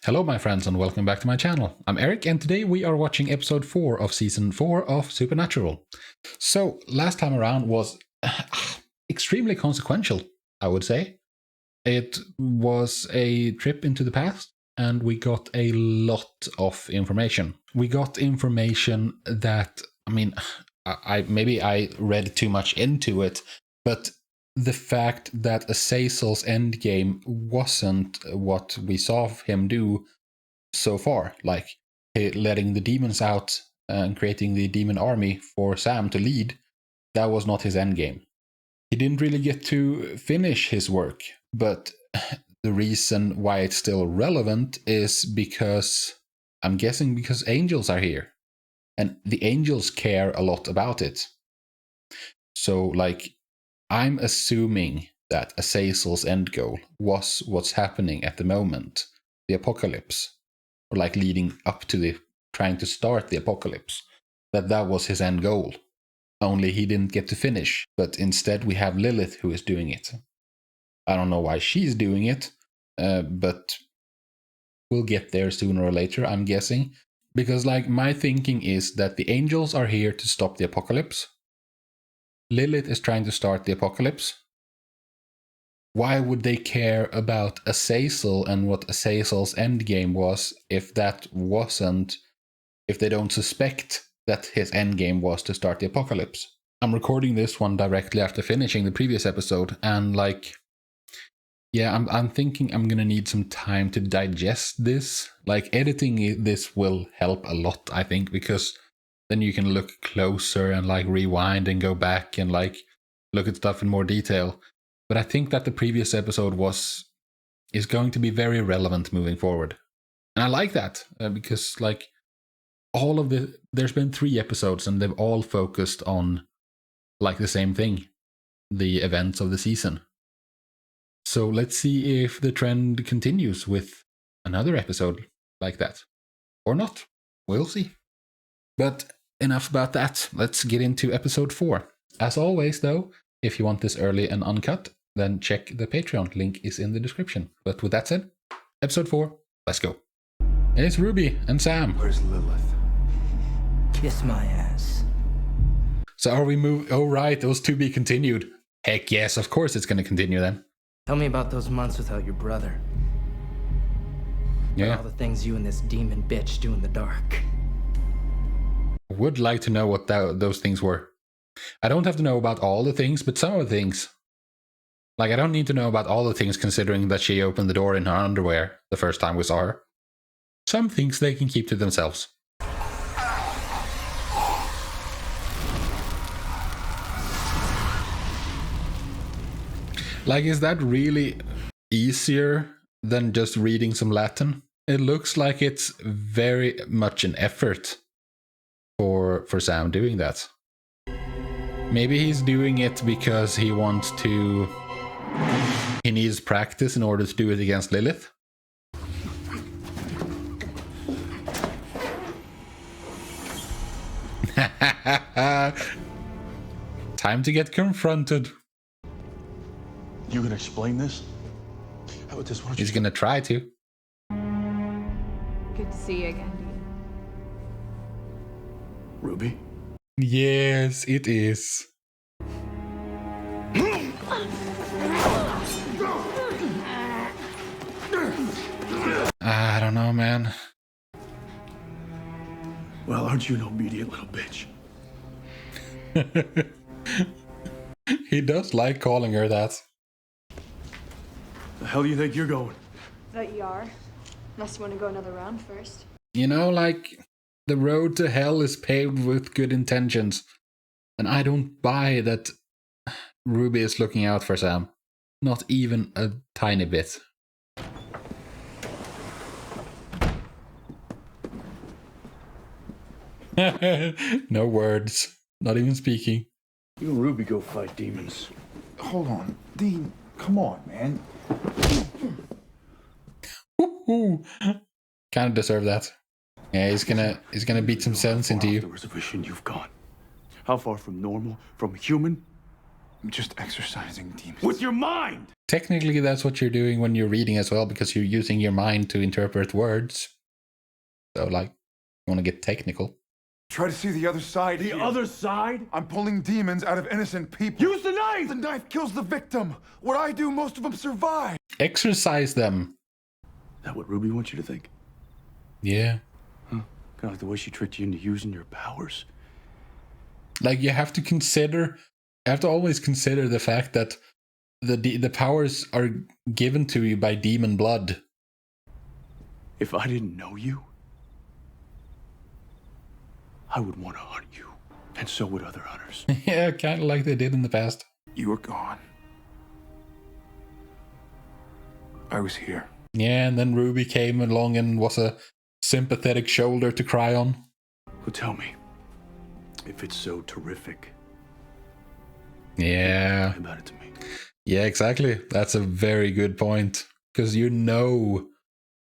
Hello my friends and welcome back to my channel. I'm Eric and today we are watching episode 4 of season 4 of Supernatural. So last time around was extremely consequential, I would say. It was a trip into the past and we got a lot of information. We got information that, maybe I read too much into it, but the fact that Azazel's endgame wasn't what we saw him do so far, like letting the demons out and creating the demon army for Sam to lead, that was not his endgame. He didn't really get to finish his work, but the reason why it's still relevant is because, I'm guessing because angels are here, and the angels care a lot about it. So, I'm assuming that Azazel's end goal was what's happening at the moment, the apocalypse, or leading up to trying to start the apocalypse, that was his end goal. Only he didn't get to finish, but instead we have Lilith who is doing it. I don't know why she's doing it, but we'll get there sooner or later, I'm guessing. Because my thinking is that the angels are here to stop the apocalypse. Lilith is trying to start the apocalypse. Why would they care about Azazel and what Azazel's endgame was if they don't suspect that his endgame was to start the apocalypse? I'm recording this one directly after finishing the previous episode, and I'm thinking I'm gonna need some time to digest this. Editing this will help a lot, I think, because then you can look closer and rewind and go back and look at stuff in more detail. But I think that the previous episode is going to be very relevant moving forward. And I like that because there's been 3 episodes and they've all focused on the same thing, the events of the season. So let's see if the trend continues with another episode like that or not. We'll see. But enough about that. Let's get into episode 4. As always, though, if you want this early and uncut, then check the Patreon. Link is in the description. But with that said, episode 4, let's go. It's Ruby and Sam. Where's Lilith? Kiss my ass. So are we Oh, right, it was to be continued. Heck yes, of course it's going to continue then. Tell me about those months without your brother. Yeah. All the things you and this demon bitch do in the dark. Would like to know what those things were. I don't have to know about all the things, but some of the things. I don't need to know about all the things considering that she opened the door in her underwear the first time we saw her. Some things they can keep to themselves. Is that really easier than just reading some Latin? It looks like it's very much an effort for Sam doing that. Maybe he's doing it because he needs practice in order to do it against Lilith. Time to get confronted. You gonna explain this? How about this? He's gonna try to. Good to see you again. Ruby? Yes, it is. I don't know, man. Well, aren't you an obedient little bitch? He does like calling her that. The hell do you think you're going? Bet you are. Unless you want to go another round first. You know, the road to hell is paved with good intentions. And I don't buy that Ruby is looking out for Sam. Not even a tiny bit. No words. Not even speaking. You and Ruby go fight demons. Hold on. Dean, come on, man. Kind of deserve that. Yeah, he's gonna beat some sense into you. The reservation you've gone. How far from normal, from human, I'm just exercising demons. With your mind! Technically, that's what you're doing when you're reading as well, because you're using your mind to interpret words. So, like, you want to get technical. Try to see the other side The here. other side? I'm pulling demons out of innocent people. Use the knife! The knife kills the victim. What I do, most of them survive. Exercise them. Is that what Ruby wants you to think? Yeah. Huh? Kind of like the way she tricked you into using your powers. Like, you have to always consider the fact that the powers are given to you by demon blood. If I didn't know you, I would want to hunt you. And so would other hunters. Yeah, kind of like they did in the past. You were gone. I was here. Yeah, and then Ruby came along and was a sympathetic shoulder to cry on. Well, tell me, if it's so terrific, Yeah. lie about it to me. Yeah, exactly. That's a very good point. Because you know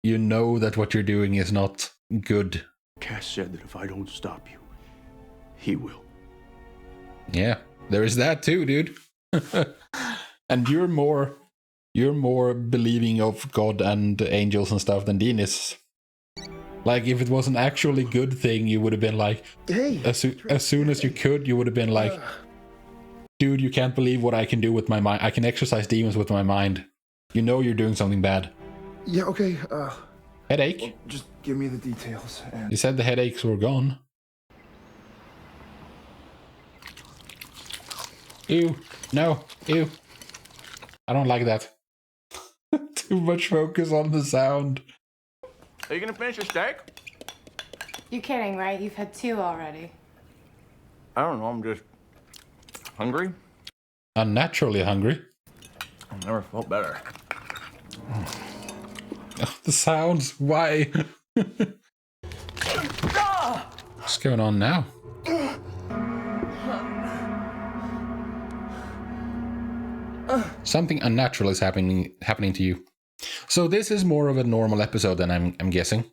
that what you're doing is not good. Cass said that if I don't stop you, he will. Yeah, there is that too, dude. And you're more believing of God and angels and stuff than Dean is. Like, if it was an actually good thing, you would have been like, Hey, as soon as you could, you would have been like, dude, you can't believe what I can do with my mind. I can exercise demons with my mind. You know you're doing something bad. yeah, okay, Headache? Just give me the details. And You said the headaches were gone. Ew. No. Ew. I don't like that. Too much focus on the sound. Are you gonna finish your steak? You're kidding, right? You've had 2 already. I don't know, I'm just hungry. Unnaturally hungry. I've never felt better. Oh, the sounds. Why? What's going on now? Something unnatural is happening to you. So this is more of a normal episode than I'm guessing.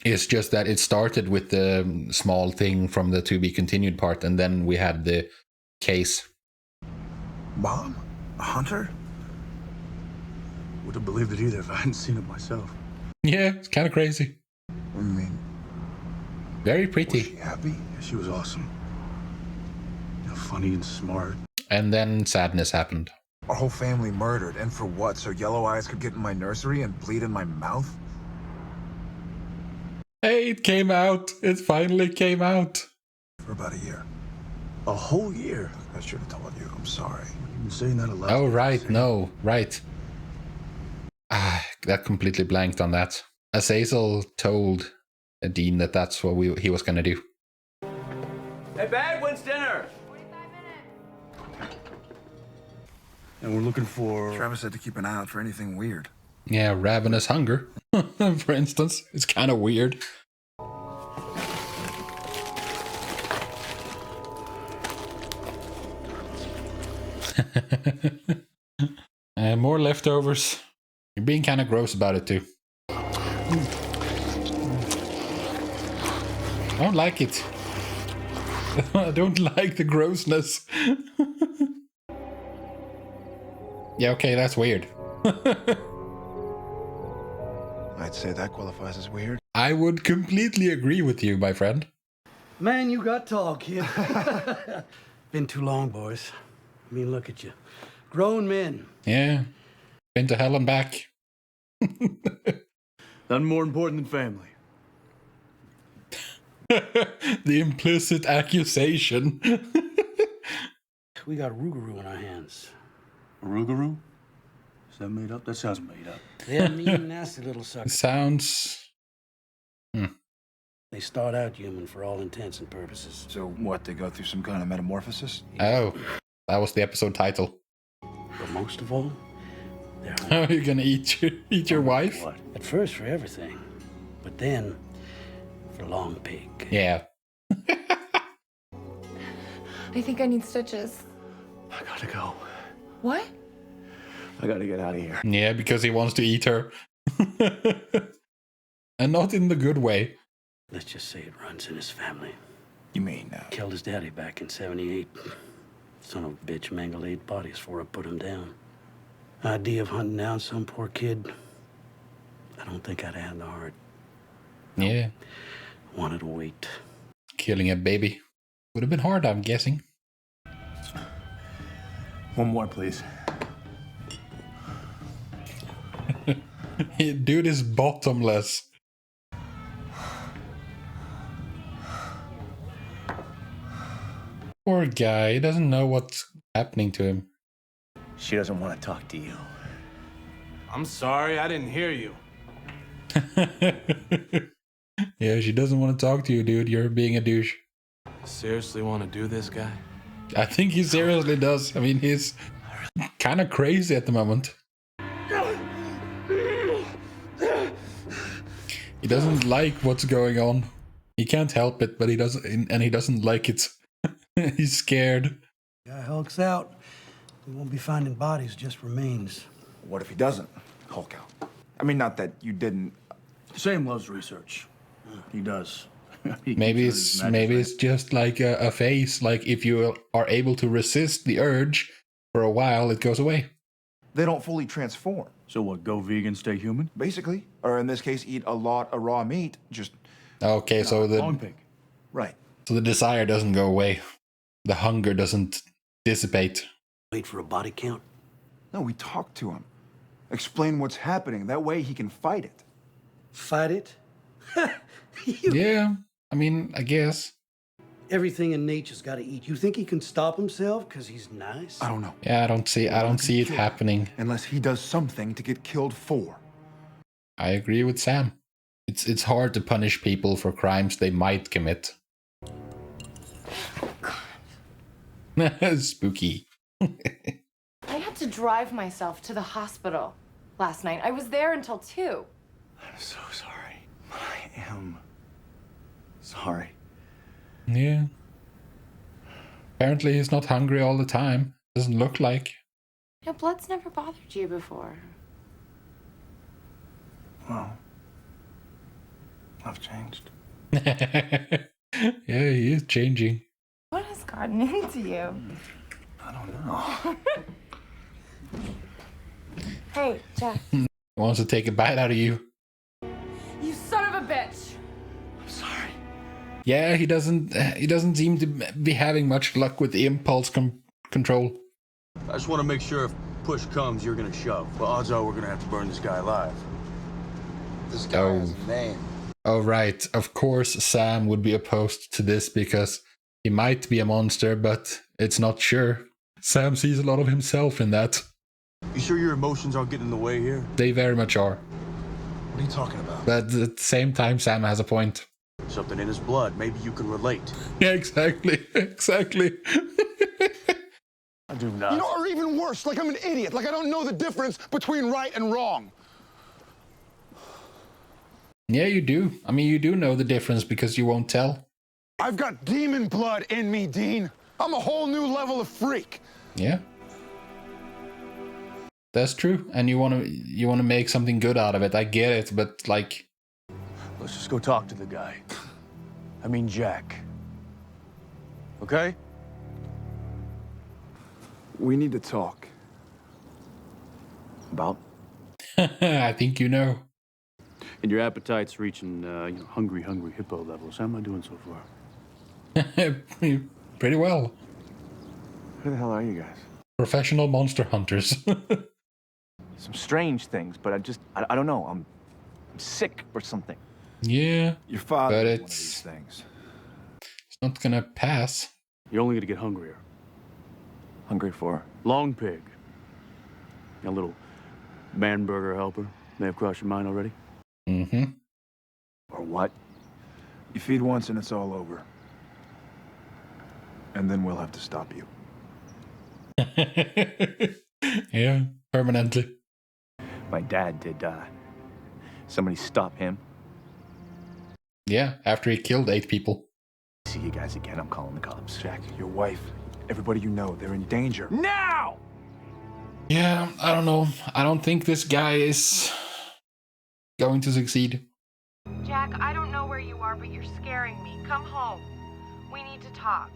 It's just that it started with the small thing from the to be continued part, and then we had the case. Mom? A hunter? Would have believed it either if I hadn't seen it myself. Yeah, it's kind of crazy. I mean, Very was pretty. she happy? Yeah, she was awesome. You know, funny and smart. And then sadness happened. Our whole family murdered, and for what? So Yellow Eyes could get in my nursery and bleed in my mouth? Hey, it came out. It finally came out. For about a year. A whole year. I should have told you. I'm sorry. You've been saying that a lot. Oh, right. No, right. Ah, that completely blanked on that. Azazel told Dean that that's what he was going to do. Hey, babe, when's dinner? 45 minutes. And we're looking for... Travis said to keep an eye out for anything weird. Yeah, ravenous hunger, for instance. It's kind of weird. More leftovers. You're being kind of gross about it too. I don't like it. I don't like the grossness. Yeah, okay, that's weird. I'd say that qualifies as weird. I would completely agree with you, my friend. Man, you got tall, kid. Been too long, boys. I mean, look at you. Grown men. Yeah. Been to hell and back. Nothing more important than family. The implicit accusation. We got Rougarou in our hands. Rougarou? Is that made up? That sounds made up. They're mean, nasty little suckers. Sounds... They start out human for all intents and purposes. So what, they go through some kind of metamorphosis? Oh, that was the episode title. But most of all, they're How are you gonna eat your wife? what? At first for everything, but then for long pig. Yeah. I think I need stitches. I gotta go. What? I gotta get out of here. Yeah, because he wants to eat her. And not in the good way. Let's just say it runs in his family. You mean, Killed his daddy back in '78. Son of a bitch mangled 8 bodies before I put him down. Idea of hunting down some poor kid, I don't think I'd have the heart. Yeah. Wanted to wait. Killing a baby would have been hard, I'm guessing. One more, please. Dude is bottomless. Poor guy, he doesn't know what's happening to him. She doesn't want to talk to you. I'm sorry, I didn't hear you. Yeah, she doesn't want to talk to you, dude. You're being a douche. Seriously want to do this, guy? I think he seriously does. I mean, he's kind of crazy at the moment. He doesn't like what's going on. He can't help it, but he doesn't like it. He's scared. Guy hulks out. We won't be finding bodies, just remains. What if he doesn't Hulk out? I mean, not that you didn't. Sam loves research. He does. Maybe it's just like a phase. Like if you are able to resist the urge for a while, it goes away. They don't fully transform. So what, go vegan, stay human? Basically. Or in this case, eat a lot of raw meat. Just Okay, so Long pig. right. the desire doesn't go away. The hunger doesn't dissipate. Wait for a body count. No, we talk to him. Explain what's happening. That way he can fight it. Fight it? Yeah, I mean, I guess. Everything in nature's got to eat. You think he can stop himself because he's nice? I don't know. Yeah, I don't see it happening. Unless he does something to get killed for. I agree with Sam. It's hard to punish people for crimes they might commit. Spooky. I had to drive myself to the hospital last night. I was there until 2. I'm so sorry. I am sorry. Yeah. Apparently he's not hungry all the time. Doesn't look like. Yeah, blood's never bothered you before. Well, I've changed. Yeah, he is changing. What has gotten into you? I don't know. Hey, Jack. He wants to take a bite out of you. You son of a bitch! I'm sorry. Yeah, he doesn't seem to be having much luck with the impulse control. I just want to make sure if push comes, you're gonna shove. But odds are we're gonna have to burn this guy alive. This guy has a name. Oh, right. Of course, Sam would be opposed to this because he might be a monster, but it's not sure. Sam sees a lot of himself in that. You sure your emotions aren't getting in the way here? They very much are. What are you talking about? But at the same time, Sam has a point. Something in his blood. Maybe you can relate. Yeah, exactly. Exactly. I do not. You know, or even worse, like I'm an idiot, like I don't know the difference between right and wrong. Yeah, you do. I mean, you do know the difference because you won't tell. I've got demon blood in me, Dean. I'm a whole new level of freak. Yeah. That's true. And you want to make something good out of it. I get it, but like, Let's just go talk to the guy. I mean, Jack. Okay? We need to talk. About? I think you know. And your appetite's reaching, hungry hippo levels. How am I doing so far? Pretty well. Who the hell are you guys? Professional monster hunters. Some strange things, but I don't know. I'm sick or something. Yeah. Your father But is one of it's these things. not gonna pass. You're only gonna get hungrier. Hungry for? Long pig. A little man burger helper. May have crossed your mind already. Mm-hmm. Or what? You feed once and it's all over. And then we'll have to stop you. Yeah, permanently. My dad did die. Somebody stop him. Yeah, after he killed 8 people. See you guys again, I'm calling the cops. Jack, your wife, everybody you know, they're in danger. Now! Yeah, I don't know. I don't think this guy is going to succeed. Jack, I don't know where you are, but you're scaring me. Come home. We need to talk.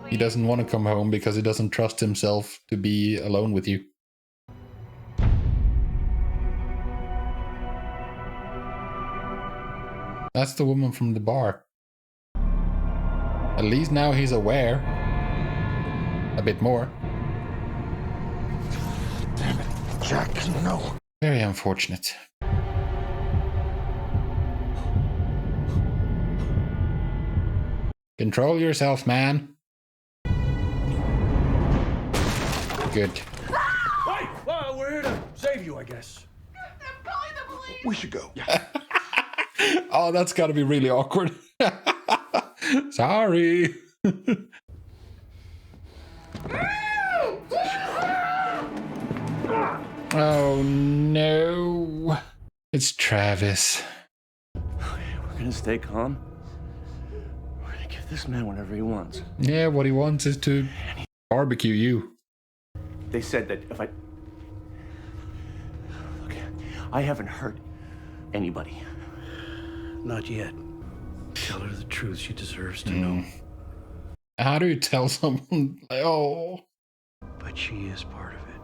He doesn't want to come home because he doesn't trust himself to be alone with you. That's the woman from the bar. At least now he's aware. A bit more. Damn it, Jack, no. Very unfortunate. Control yourself, man. Good. Wait! Well, we're here to save you, I guess. We should go. Oh, that's gotta be really awkward. Sorry. Oh no. It's Travis. We're gonna stay calm. We're gonna give this man whatever he wants. Yeah, what he wants is to barbecue you. They said that if I... Look, I haven't hurt anybody. Not yet. Tell her the truth. She deserves to know. How do you tell someone, like, oh... But she is part of it.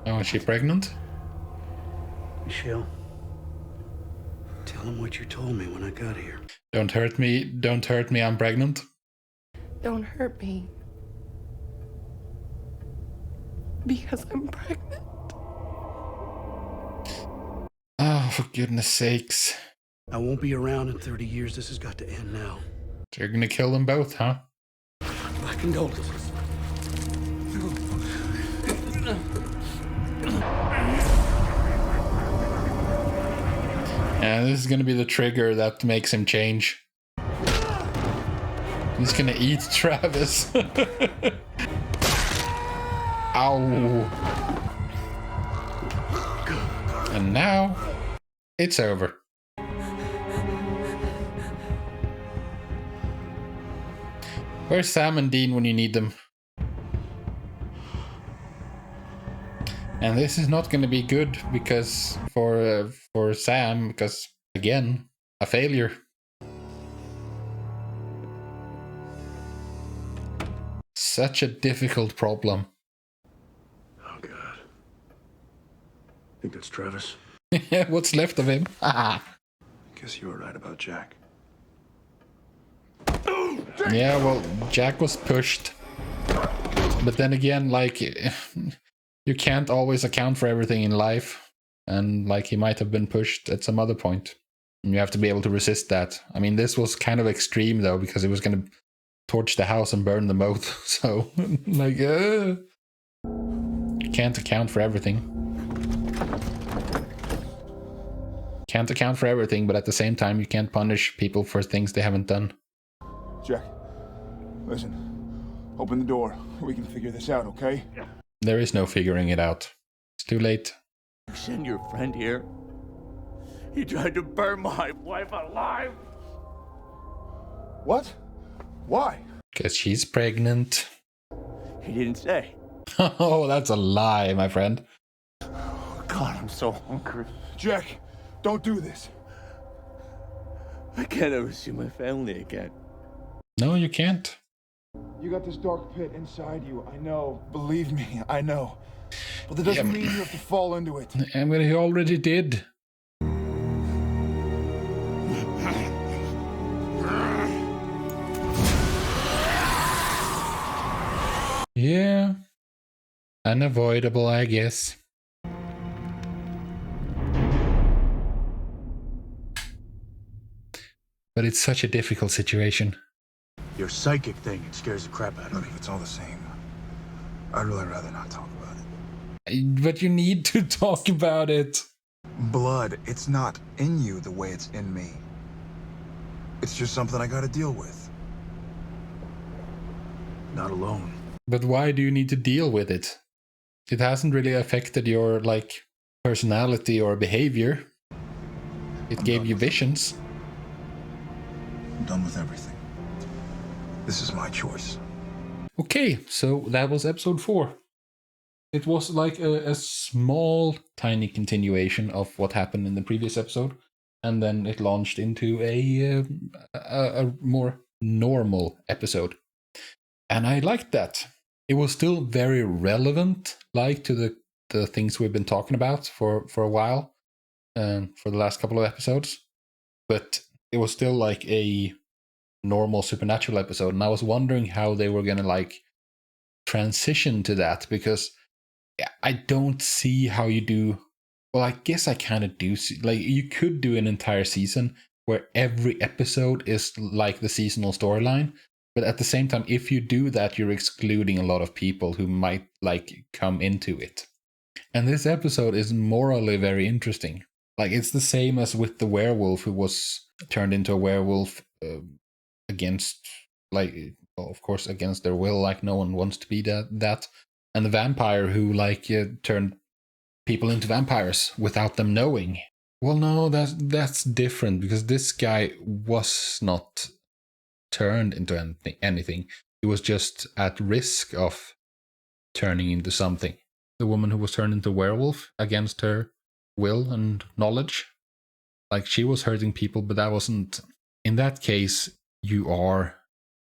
Oh, is she pregnant? Michelle, tell him what you told me when I got here. Don't hurt me, I'm pregnant. Don't hurt me. Because I'm pregnant. Oh, for goodness sakes. I won't be around in 30 years. This has got to end now. So you're gonna kill them both, huh? My condolences. Yeah, this is gonna be the trigger that makes him change. He's gonna eat Travis. Ow. And now, it's over. Where's Sam and Dean when you need them? And this is not going to be good because for Sam, because again, a failure. Such a difficult problem. Oh God. Think that's Travis? What's left of him? Guess you were right about Jack. Yeah, well, Jack was pushed. But then again, like, you can't always account for everything in life. And, like, he might have been pushed at some other point. And you have to be able to resist that. I mean, this was kind of extreme, though, because it was going to torch the house and burn them both. So, like, can't account for everything. Can't account for everything, but at the same time, you can't punish people for things they haven't done. Jack, listen. Open the door. We can figure this out, okay? There is no figuring it out. It's too late. You send your friend here. He tried to burn my wife alive. What? Why? Because she's pregnant. He didn't say. Oh, that's a lie, my friend. Oh, God, I'm so hungry. Jack, don't do this. I can't ever see my family again. No, you can't. You got this dark pit inside you, I know. Believe me, I know. But that doesn't mean you have to fall into it. I mean, he already did. Yeah. Unavoidable, I guess. But it's such a difficult situation. Your psychic thing, it scares the crap out of me. It's all the same. I'd really rather not talk about it. But you need to talk about it. Blood, it's not in you the way it's in me. It's just something I gotta deal with. Not alone. But why do you need to deal with it? It hasn't really affected your, like, personality or behavior. It gave you visions. I'm done with everything. This is my choice. Okay, so that was episode 4. It was like a small, tiny continuation of what happened in the previous episode. And then it launched into a more normal episode. And I liked that. It was still very relevant, like to the things we've been talking about for a while, for the last couple of episodes. But it was still like a normal Supernatural episode, and I was wondering how they were gonna like transition to that, because I don't see how you do. Well, I guess I kind of do see, like, you could do an entire season where every episode is like the seasonal storyline, but at the same time, if you do that, you're excluding a lot of people who might like come into it. And this episode is morally very interesting. Like, it's the same as with the werewolf who was turned into a werewolf against, like, well, of course, against their will. Like, no one wants to be that. And the vampire who like turned people into vampires without them knowing. Well, no, that's different, because this guy was not turned into anything. He was just at risk of turning into something. The woman who was turned into a werewolf against her will and knowledge, like, she was hurting people, but that wasn't. In that case, you are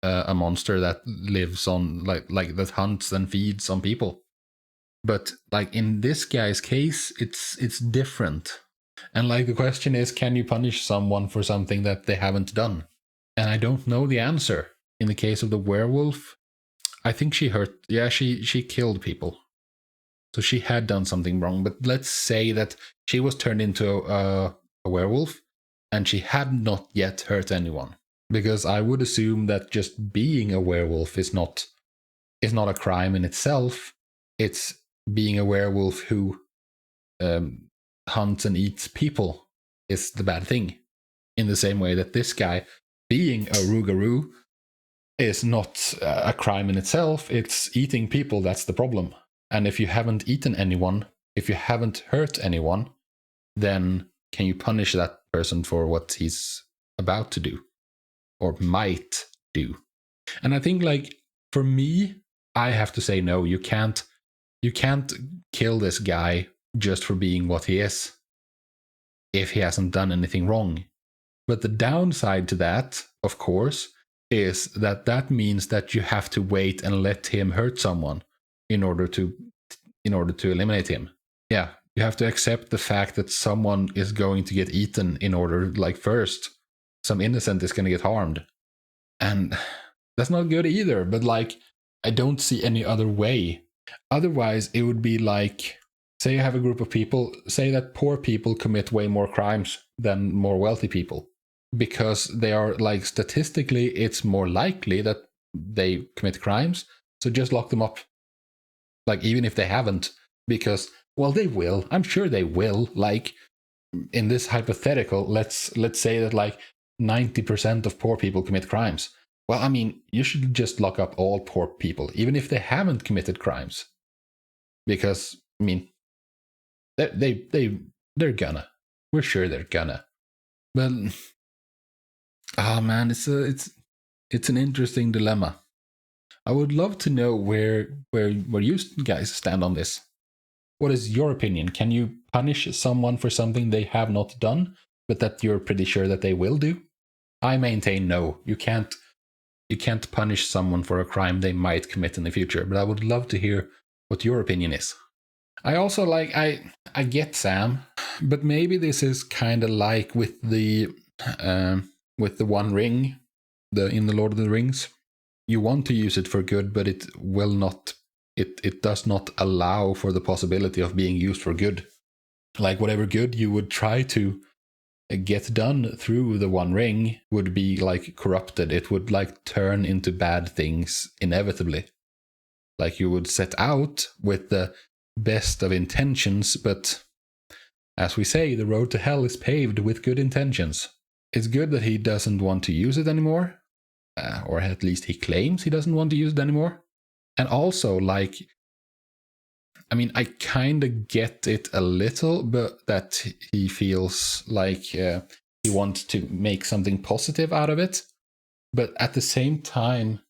a monster that lives on like that hunts and feeds on people. But like in this guy's case, it's different. And like the question is, can you punish someone for something that they haven't done? And I don't know the answer. In the case of the werewolf, I think she killed people. So she had done something wrong. But let's say that she was turned into a werewolf and she had not yet hurt anyone. Because I would assume that just being a werewolf is not a crime in itself. It's being a werewolf who hunts and eats people is the bad thing. In the same way that this guy, being a Rougarou, is not a crime in itself. It's eating people that's the problem. And if you haven't eaten anyone, if you haven't hurt anyone, then can you punish that person for what he's about to do? Or might do? And I think, like, for me, I have to say no. You can't kill this guy just for being what he is, if he hasn't done anything wrong. But the downside to that, of course, is that means that you have to wait and let him hurt someone in order to eliminate him. Yeah, you have to accept the fact that someone is going to get eaten in order, like, first some innocent is going to get harmed. And that's not good either, but like, I don't see any other way. Otherwise, it would be like, say you have a group of people, say that poor people commit way more crimes than more wealthy people, because they are, like, statistically, it's more likely that they commit crimes. So just lock them up. Like, even if they haven't, because, well, they will. I'm sure they will. Like, in this hypothetical, let's say that like 90% of poor people commit crimes. Well, I mean, you should just lock up all poor people, even if they haven't committed crimes. Because, I mean, they're gonna. We're sure they're gonna. But, oh man, it's an interesting dilemma. I would love to know where you guys stand on this. What is your opinion? Can you punish someone for something they have not done, but that you're pretty sure that they will do? I maintain no. You can't punish someone for a crime they might commit in the future, but I would love to hear what your opinion is. I also I get Sam, but maybe this is kind of like with the One Ring, in the Lord of the Rings. You want to use it for good, but it will not. It does not allow for the possibility of being used for good. Like, whatever good you would try to get done through the One Ring would be like corrupted. It would like turn into bad things inevitably. Like, you would set out with the best of intentions, but as we say, the road to hell is paved with good intentions. It's good that he doesn't want to use it anymore, or at least he claims he doesn't want to use it anymore. And also, like, I mean, I kind of get it a little, but that he feels like he wants to make something positive out of it, but at the same time,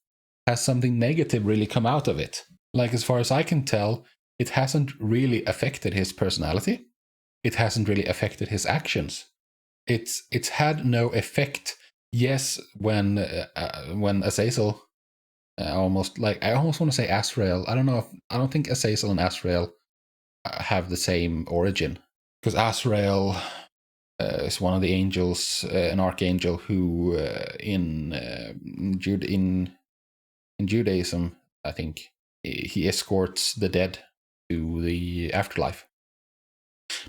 has something negative really come out of it? Like, as far as I can tell, it hasn't really affected his personality. It hasn't really affected his actions. It's had no effect. Yes, when Azazel I almost want to say Azrael. I don't think Azazel and Azrael have the same origin, because Azrael is one of the angels, an archangel who in Judaism, I think, he escorts the dead to the afterlife.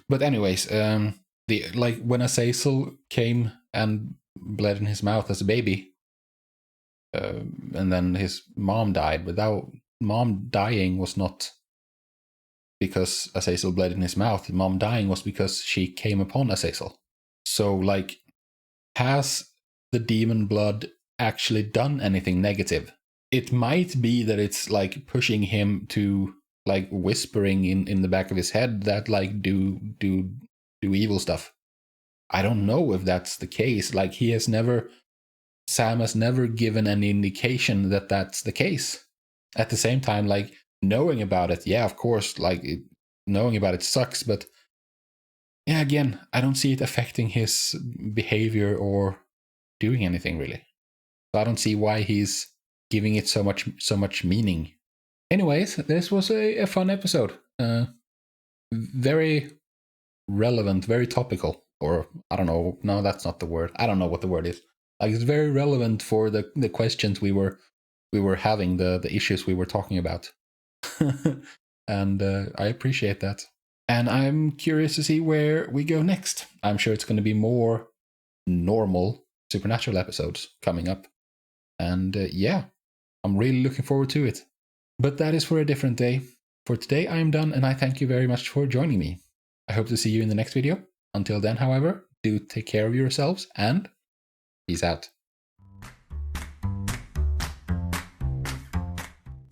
But anyways, when Azazel came and bled in his mouth as a baby, and then his mom died, but that mom dying was not because Azazel bled in his mouth. Mom dying was because she came upon Azazel. So, like, has the demon blood actually done anything negative? It might be that it's like pushing him to, like, whispering in the back of his head that, like, do evil stuff. I don't know if that's the case. Like, Sam has never given any indication that that's the case. At the same time, like, knowing about it, yeah, of course, like, knowing about it sucks, but yeah, again, I don't see it affecting his behavior or doing anything, really. So I don't see why he's giving it so much meaning. Anyways, this was a fun episode. Very relevant, very topical, or I don't know. No, that's not the word. I don't know what the word is. Like, it's very relevant for the questions we were having, the issues we were talking about. And I appreciate that. And I'm curious to see where we go next. I'm sure it's going to be more normal Supernatural episodes coming up. And yeah, I'm really looking forward to it. But that is for a different day. For today, I am done, and I thank you very much for joining me. I hope to see you in the next video. Until then, however, do take care of yourselves, and peace out.